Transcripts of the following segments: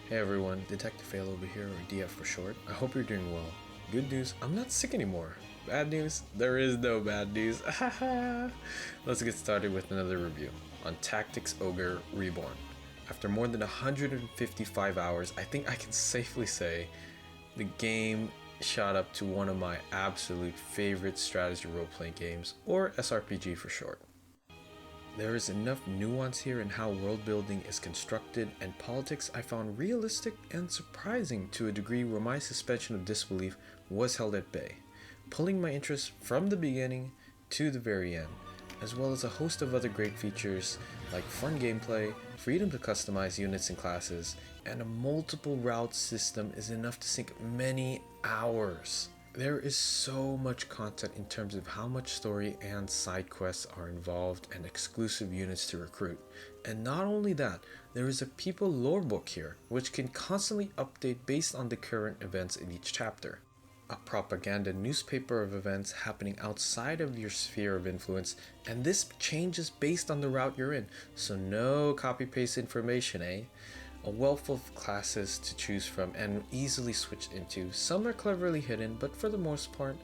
Hey everyone, DetectiveFail over here, or DF for short. I hope you're doing well. Good news, I'm not sick anymore. Bad news, there is no bad news. Let's get started with another review on Tactics Ogre Reborn. After more than 155 hours, I think I can safely say the game shot up to one of my absolute favorite strategy role-playing games, or SRPG for short. There is enough nuance here in how world building is constructed, and politics I found realistic and surprising to a degree where my suspension of disbelief was held at bay, pulling my interest from the beginning to the very end, as well as a host of other great features like fun gameplay, freedom to customize units and classes, and a multiple route system is enough to sink many hours. There is so much content in terms of how much story and side quests are involved and exclusive units to recruit. And not only that, there is a people lore book here, which can constantly update based on the current events in each chapter. A propaganda newspaper of events happening outside of your sphere of influence, and this changes based on the route you're in, so no copy-paste information, eh? A wealth of classes to choose from and easily switch into. Some are cleverly hidden, but for the most part,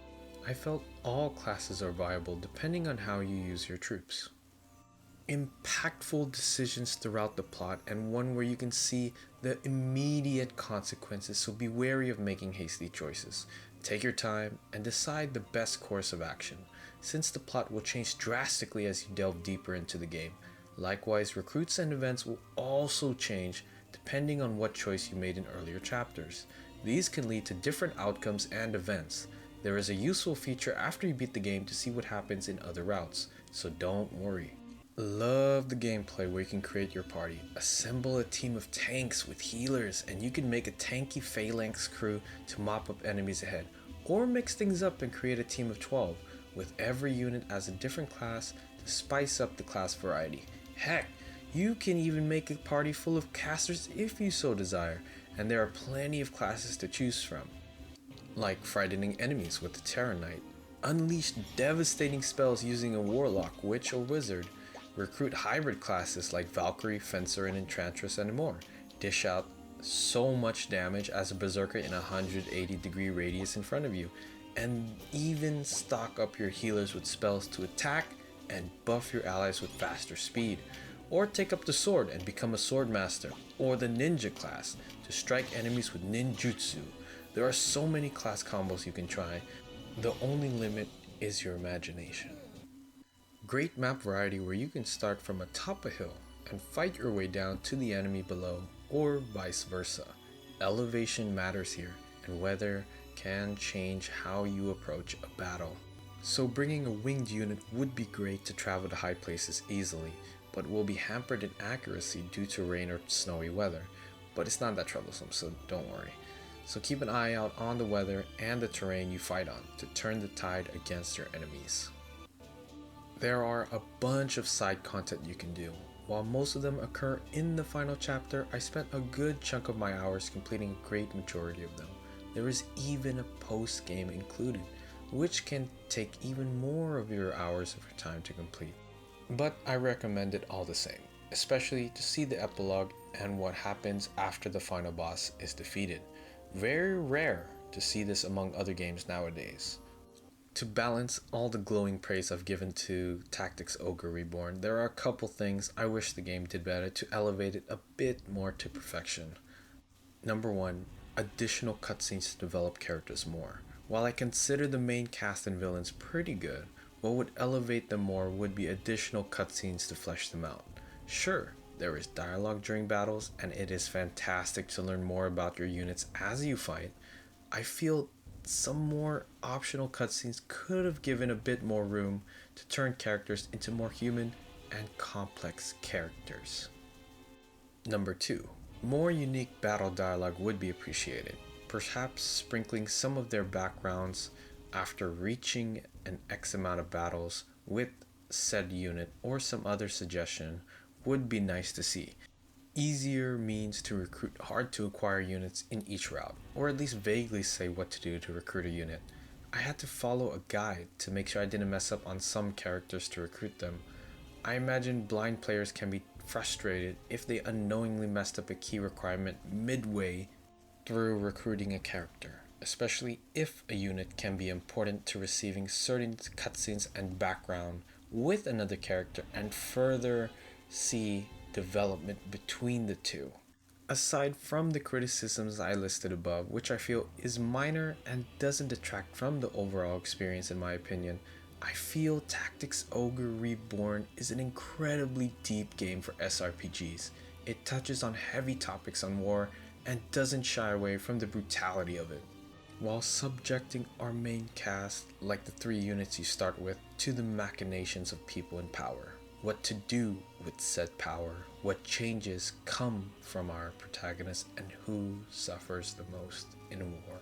I felt all classes are viable depending on how you use your troops. Impactful decisions throughout the plot, and one where you can see the immediate consequences, so be wary of making hasty choices. Take your time and decide the best course of action, since the plot will change drastically as you delve deeper into the game. Likewise, recruits and events will also change depending on what choice you made in earlier chapters. These can lead to different outcomes and events. There is a useful feature after you beat the game to see what happens in other routes, so don't worry. Love the gameplay where you can create your party, assemble a team of tanks with healers, and you can make a tanky phalanx crew to mop up enemies ahead, or mix things up and create a team of 12, with every unit as a different class to spice up the class variety. Heck, you can even make a party full of casters if you so desire, and there are plenty of classes to choose from. Like frightening enemies with the Terror Knight, unleash devastating spells using a warlock, witch, or wizard, recruit hybrid classes like Valkyrie, Fencer, and Enchantress, and more, dish out so much damage as a berserker in a 180-degree radius in front of you, and even stock up your healers with spells to attack and buff your allies with faster speed. Or take up the sword and become a sword master, or the ninja class to strike enemies with ninjutsu. There are so many class combos you can try. The only limit is your imagination. Great map variety where you can start from atop a hill and fight your way down to the enemy below, or vice versa. Elevation matters here, and weather can change how you approach a battle. So bringing a winged unit would be great to travel to high places easily, but will be hampered in accuracy due to rain or snowy weather. But it's not that troublesome, so don't worry. So keep an eye out on the weather and the terrain you fight on to turn the tide against your enemies. There are a bunch of side content you can do. While most of them occur in the final chapter, I spent a good chunk of my hours completing a great majority of them. There is even a post-game included, which can take even more of your hours of your time to complete. But I recommend it all the same, especially to see the epilogue and what happens after the final boss is defeated. Very rare to see this among other games nowadays. To balance all the glowing praise I've given to Tactics Ogre Reborn, there are a couple things I wish the game did better to elevate it a bit more to perfection. Number 1, additional cutscenes to develop characters more. While I consider the main cast and villains pretty good, what would elevate them more would be additional cutscenes to flesh them out. Sure, there is dialogue during battles, and it is fantastic to learn more about your units as you fight. I feel some more optional cutscenes could have given a bit more room to turn characters into more human and complex characters. Number 2, more unique battle dialogue would be appreciated. Perhaps sprinkling some of their backgrounds after reaching an X amount of battles with said unit, or some other suggestion would be nice to see. Easier means to recruit hard to acquire units in each route, or at least vaguely say what to do to recruit a unit. I had to follow a guide to make sure I didn't mess up on some characters to recruit them. I imagine blind players can be frustrated if they unknowingly messed up a key requirement midway through recruiting a character, especially if a unit can be important to receiving certain cutscenes and background with another character and further see development between the two. Aside from the criticisms I listed above, which I feel is minor and doesn't detract from the overall experience in my opinion, I feel Tactics Ogre Reborn is an incredibly deep game for SRPGs. It touches on heavy topics on war and doesn't shy away from the brutality of it, while subjecting our main cast, like the 3 units you start with, to the machinations of people in power. What to do with said power, what changes come from our protagonist, and who suffers the most in war.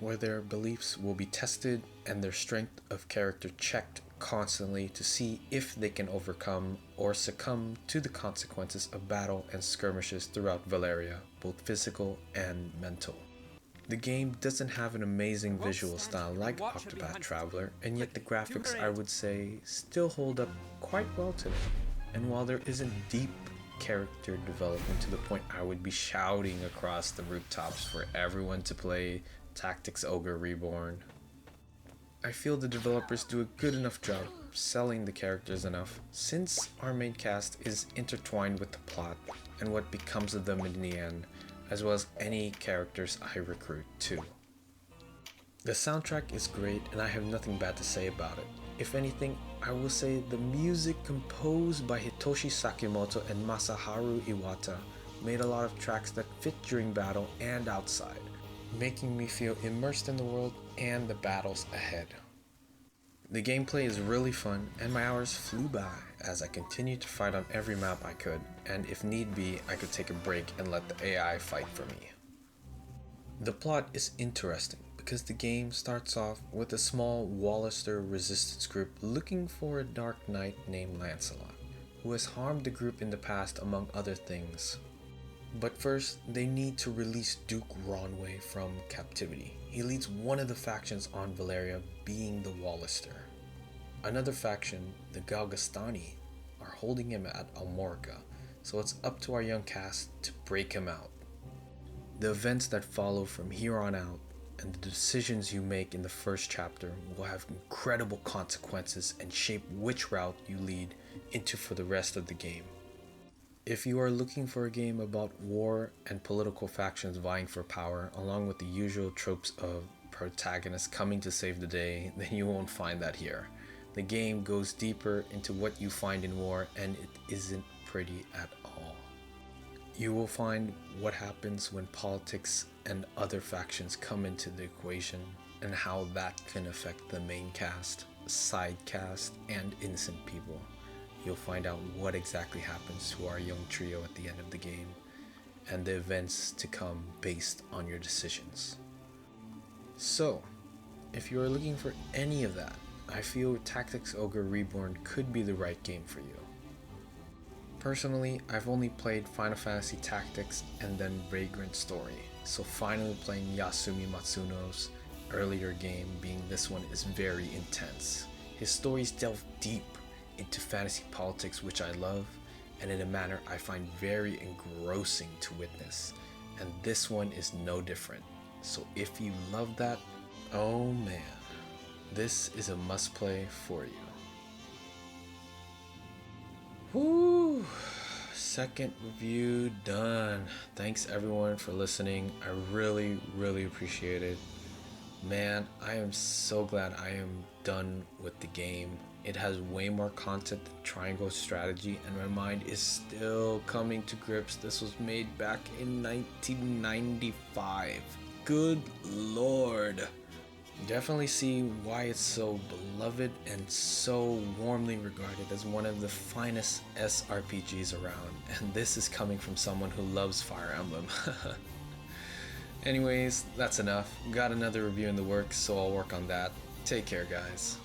Where their beliefs will be tested and their strength of character checked constantly to see if they can overcome or succumb to the consequences of battle and skirmishes throughout Valeria, both physical and mental. The game doesn't have an amazing visual style like Octopath Traveler, and yet the graphics, I would say, still hold up quite well today. And while there isn't deep character development to the point I would be shouting across the rooftops for everyone to play Tactics Ogre Reborn, I feel the developers do a good enough job selling the characters enough, since our main cast is intertwined with the plot and what becomes of them in the end, as well as any characters I recruit too. The soundtrack is great and I have nothing bad to say about it. If anything, I will say the music composed by Hitoshi Sakimoto and Masaharu Iwata made a lot of tracks that fit during battle and outside, making me feel immersed in the world and the battles ahead. The gameplay is really fun and my hours flew by as I continued to fight on every map I could, and if need be, I could take a break and let the AI fight for me. The plot is interesting because the game starts off with a small Wallister resistance group looking for a dark knight named Lancelot, who has harmed the group in the past among other things. But first, they need to release Duke Ronway from captivity. He leads one of the factions on Valeria, being the Wallister. Another faction, the Galgastani, are holding him at Almorca, so it's up to our young cast to break him out. The events that follow from here on out, and the decisions you make in the first chapter, will have incredible consequences and shape which route you lead into for the rest of the game. If you are looking for a game about war and political factions vying for power, along with the usual tropes of protagonists coming to save the day, then you won't find that here. The game goes deeper into what you find in war, and it isn't pretty at all. You will find what happens when politics and other factions come into the equation, and how that can affect the main cast, side cast, and innocent people. You'll find out what exactly happens to our young trio at the end of the game, and the events to come based on your decisions. So, if you are looking for any of that, I feel Tactics Ogre Reborn could be the right game for you. Personally, I've only played Final Fantasy Tactics and then Vagrant Story, so finally playing Yasumi Matsuno's earlier game, being this one, is very intense. His stories delve deep into fantasy politics, which I love, and in a manner I find very engrossing to witness, and this one is no different. So if you love that, oh man, this is a must play for you. Whoo! Second review done. Thanks everyone for listening. I really appreciate it. Man, I am so glad I am done with the game. It has way more content than Triangle Strategy, and my mind is still coming to grips. This was made back in 1995. Good lord. Definitely see why it's so beloved and so warmly regarded as one of the finest SRPGs around. And this is coming from someone who loves Fire Emblem. Anyways, that's enough. Got another review in the works, so I'll work on that. Take care, guys.